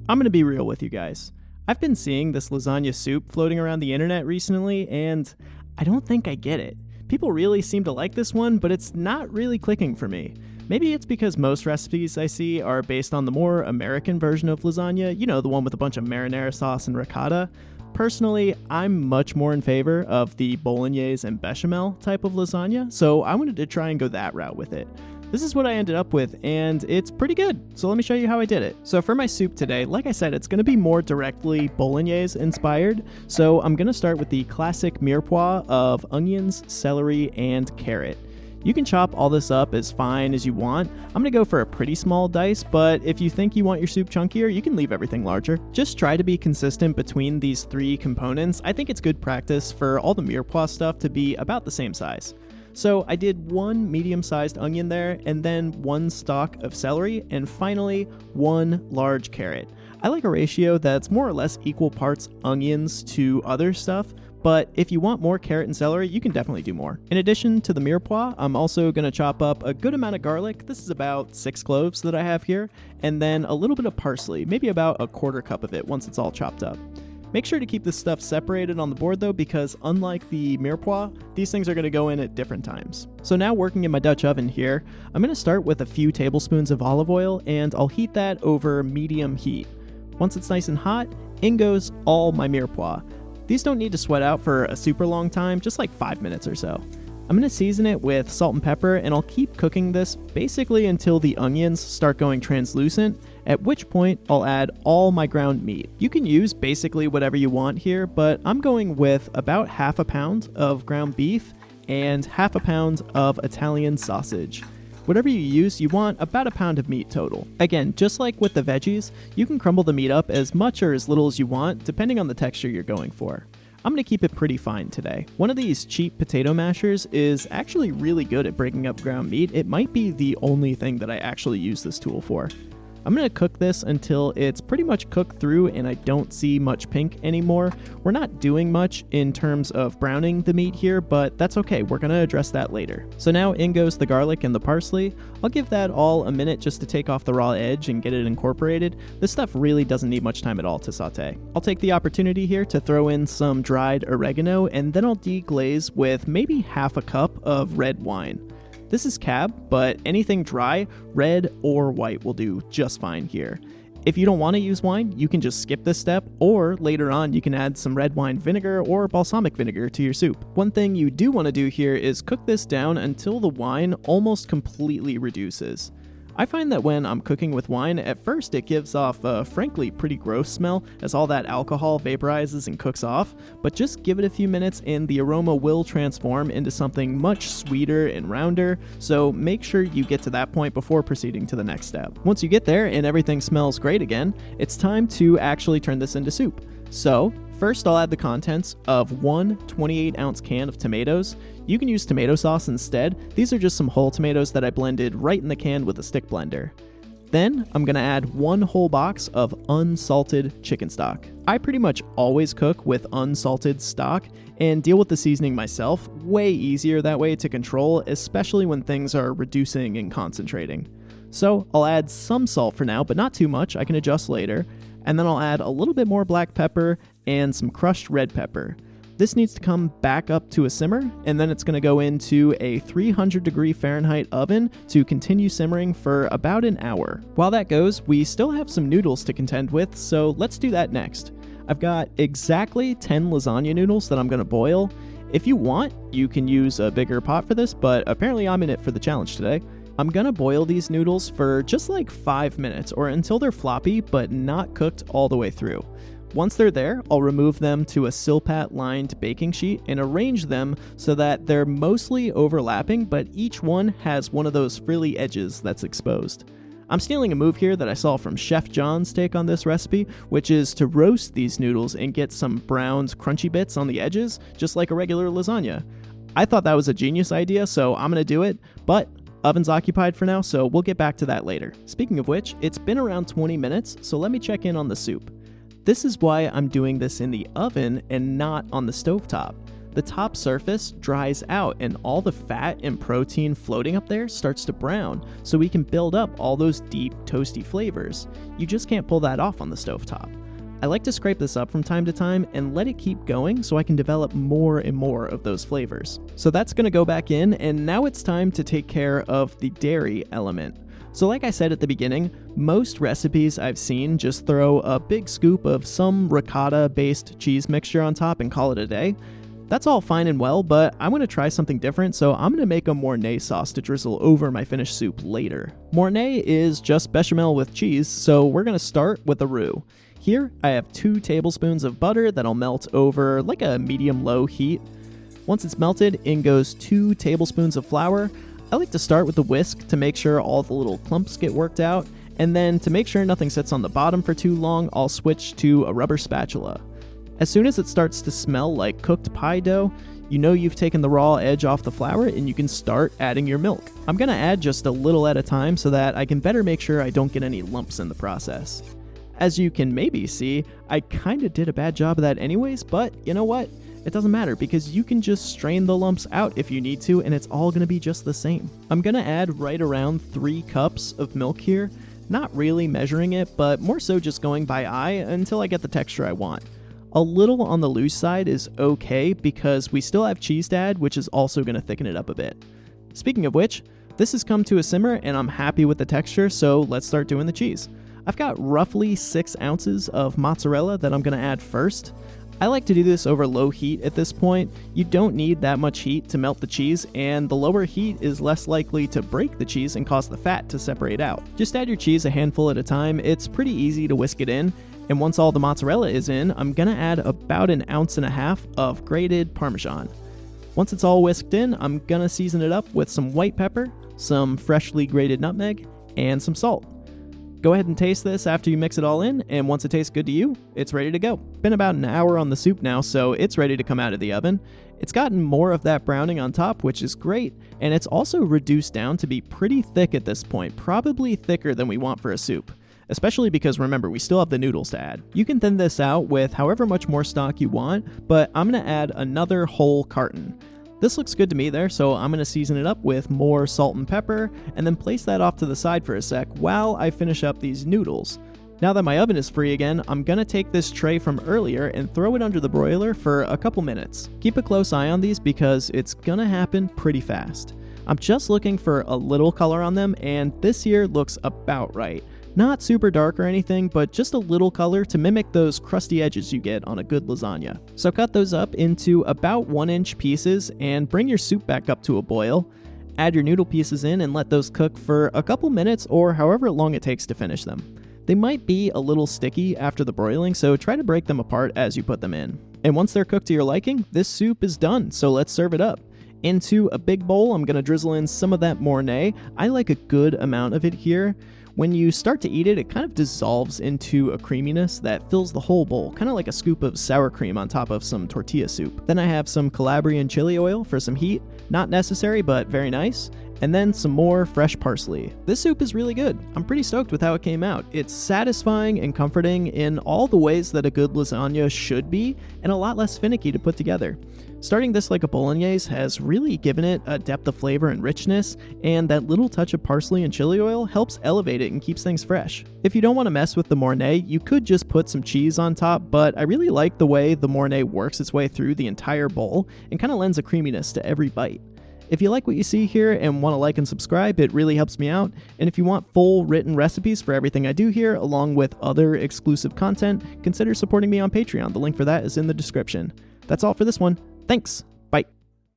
I'm gonna be real with you guys. I've been seeing this lasagna soup floating around the internet recently, and I don't think I get it. People really seem to like this one, but it's not really clicking for me. Maybe it's because most recipes I see are based on the more American version of lasagna, you know, the one with a bunch of marinara sauce and ricotta. Personally, I'm much more in favor of the bolognese and bechamel type of lasagna, so I wanted to try and go that route with it. This is what I ended up with, and it's pretty good, so let me show you how I did it. So for my soup today, like I said, it's going to be more directly bolognese inspired, so I'm going to start with the classic mirepoix of onions, celery, and carrot. You can chop all this up as fine as you want. I'm going to go for a pretty small dice, but if you think you want your soup chunkier, you can leave everything larger. Just try to be consistent between these three components. I think it's good practice for all the mirepoix stuff to be about the same size. So I did one medium-sized onion there, and then one stalk of celery, and finally one large carrot. I like a ratio that's more or less equal parts onions to other stuff, but if you want more carrot and celery, you can definitely do more. In addition to the mirepoix, I'm also going to chop up a good amount of garlic. This is about 6 cloves that I have here, and then a little bit of parsley, maybe about a quarter cup of it once it's all chopped up. Make sure to keep this stuff separated on the board though, because unlike the mirepoix, these things are going to go in at different times. So now working in my Dutch oven here, I'm going to start with a few tablespoons of olive oil, and I'll heat that over medium heat. Once it's nice and hot, in goes all my mirepoix. These don't need to sweat out for a super long time, just like 5 minutes or so. I'm going to season it with salt and pepper, and I'll keep cooking this basically until the onions start going translucent, at which point I'll add all my ground meat. You can use basically whatever you want here, but I'm going with about half a pound of ground beef and half a pound of Italian sausage. Whatever you use, you want about a pound of meat total. Again, just like with the veggies, you can crumble the meat up as much or as little as you want, depending on the texture you're going for. I'm going to keep it pretty fine today. One of these cheap potato mashers is actually really good at breaking up ground meat. It might be the only thing that I actually use this tool for. I'm going to cook this until it's pretty much cooked through and I don't see much pink anymore. We're not doing much in terms of browning the meat here, but that's okay. We're going to address that later. So now in goes the garlic and the parsley. I'll give that all a minute just to take off the raw edge and get it incorporated. This stuff really doesn't need much time at all to saute. I'll take the opportunity here to throw in some dried oregano, and then I'll deglaze with maybe half a cup of red wine. This is Cab, but anything dry, red or white will do just fine here. If you don't want to use wine, you can just skip this step, or later on you can add some red wine vinegar or balsamic vinegar to your soup. One thing you do want to do here is cook this down until the wine almost completely reduces. I find that when I'm cooking with wine, at first it gives off a frankly pretty gross smell as all that alcohol vaporizes and cooks off, but just give it a few minutes and the aroma will transform into something much sweeter and rounder, so make sure you get to that point before proceeding to the next step. Once you get there and everything smells great again, it's time to actually turn this into soup. So, first I'll add the contents of one 28-ounce can of tomatoes. You can use tomato sauce instead. These are just some whole tomatoes that I blended right in the can with a stick blender. Then I'm going to add one whole box of unsalted chicken stock. I pretty much always cook with unsalted stock and deal with the seasoning myself. Way easier that way to control, especially when things are reducing and concentrating. So I'll add some salt for now, but not too much. I can adjust later. And then I'll add a little bit more black pepper and some crushed red pepper. This needs to come back up to a simmer, and then it's going to go into a 300-degree Fahrenheit oven to continue simmering for about an hour. While that goes, we still have some noodles to contend with, so let's do that next. I've got exactly 10 lasagna noodles that I'm going to boil. If you want, you can use a bigger pot for this, but apparently I'm in it for the challenge today. I'm gonna boil these noodles for just like 5 minutes or until they're floppy but not cooked all the way through. Once they're there, I'll remove them to a Silpat lined baking sheet and arrange them so that they're mostly overlapping, but each one has one of those frilly edges that's exposed. I'm stealing a move here that I saw from Chef John's take on this recipe, which is to roast these noodles and get some browned crunchy bits on the edges, just like a regular lasagna. I thought that was a genius idea, so I'm gonna do it, but oven's occupied for now, so we'll get back to that later. Speaking of which, it's been around 20 minutes, so let me check in on the soup. This is why I'm doing this in the oven and not on the stovetop. the top surface dries out and all the fat and protein floating up there starts to brown, so we can build up all those deep, toasty flavors. You just can't pull that off on the stovetop. I like to scrape this up from time to time and let it keep going so I can develop more and more of those flavors. So that's gonna go back in, and now it's time to take care of the dairy element. So like I said at the beginning, most recipes I've seen just throw a big scoop of some ricotta-based cheese mixture on top and call it a day. That's all fine and well, but I'm going to try something different, so I'm going to make a mornay sauce to drizzle over my finished soup later. Mornay is just bechamel with cheese, so we're going to start with a roux. Here, I have 2 tablespoons of butter that I'll melt over like a medium-low heat. Once it's melted, in goes 2 tablespoons of flour. I like to start with the whisk to make sure all the little clumps get worked out, and then to make sure nothing sits on the bottom for too long, I'll switch to a rubber spatula. As soon as it starts to smell like cooked pie dough, you know you've taken the raw edge off the flour and you can start adding your milk. I'm gonna add just a little at a time so that I can better make sure I don't get any lumps in the process. As you can maybe see, I kinda did a bad job of that anyways, but you know what? It doesn't matter because you can just strain the lumps out if you need to, and it's all gonna be just the same. I'm gonna add right around 3 cups of milk here, not really measuring it, but more so just going by eye until I get the texture I want. A little on the loose side is okay because we still have cheese to add, which is also gonna thicken it up a bit. Speaking of which, this has come to a simmer and I'm happy with the texture, so let's start doing the cheese. I've got roughly 6 ounces of mozzarella that I'm gonna add first. I like to do this over low heat at this point. You don't need that much heat to melt the cheese, and the lower heat is less likely to break the cheese and cause the fat to separate out. Just add your cheese a handful at a time. It's pretty easy to whisk it in, and once all the mozzarella is in, I'm gonna add about 1.5 ounces of grated Parmesan. Once it's all whisked in, I'm gonna season it up with some white pepper, some freshly grated nutmeg, and some salt. Go ahead and taste this after you mix it all in, and once it tastes good to you, it's ready to go. Been about an hour on the soup now, so it's ready to come out of the oven. It's gotten more of that browning on top, which is great, and it's also reduced down to be pretty thick at this point, probably thicker than we want for a soup. Especially because remember, we still have the noodles to add. You can thin this out with however much more stock you want, but I'm gonna add another whole carton. This looks good to me there, so I'm gonna season it up with more salt and pepper, and then place that off to the side for a sec while I finish up these noodles. Now that my oven is free again, I'm gonna take this tray from earlier and throw it under the broiler for a couple minutes. Keep a close eye on these because it's gonna happen pretty fast. I'm just looking for a little color on them, and this here looks about right. Not super dark or anything, but just a little color to mimic those crusty edges you get on a good lasagna. So cut those up into about 1-inch pieces and bring your soup back up to a boil. Add your noodle pieces in and let those cook for a couple minutes or however long it takes to finish them. They might be a little sticky after the broiling, so try to break them apart as you put them in. And once they're cooked to your liking, this soup is done, so let's serve it up. Into a big bowl, I'm gonna drizzle in some of that mornay. I like a good amount of it here. When you start to eat it, it kind of dissolves into a creaminess that fills the whole bowl, kind of like a scoop of sour cream on top of some tortilla soup. Then I have some calabrian chili oil for some heat, not necessary, but very nice, and then some more fresh parsley. This soup is really good. I'm pretty stoked with how it came out. It's satisfying and comforting in all the ways that a good lasagna should be, and a lot less finicky to put together. Starting this like a bolognese has really given it a depth of flavor and richness, and that little touch of parsley and chili oil helps elevate it and keeps things fresh. If you don't want to mess with the mornay, you could just put some cheese on top, but I really like the way the mornay works its way through the entire bowl and kind of lends a creaminess to every bite. If you like what you see here and want to like and subscribe, it really helps me out. And if you want full written recipes for everything I do here, along with other exclusive content, consider supporting me on Patreon. The link for that is in the description. That's all for this one. Thanks!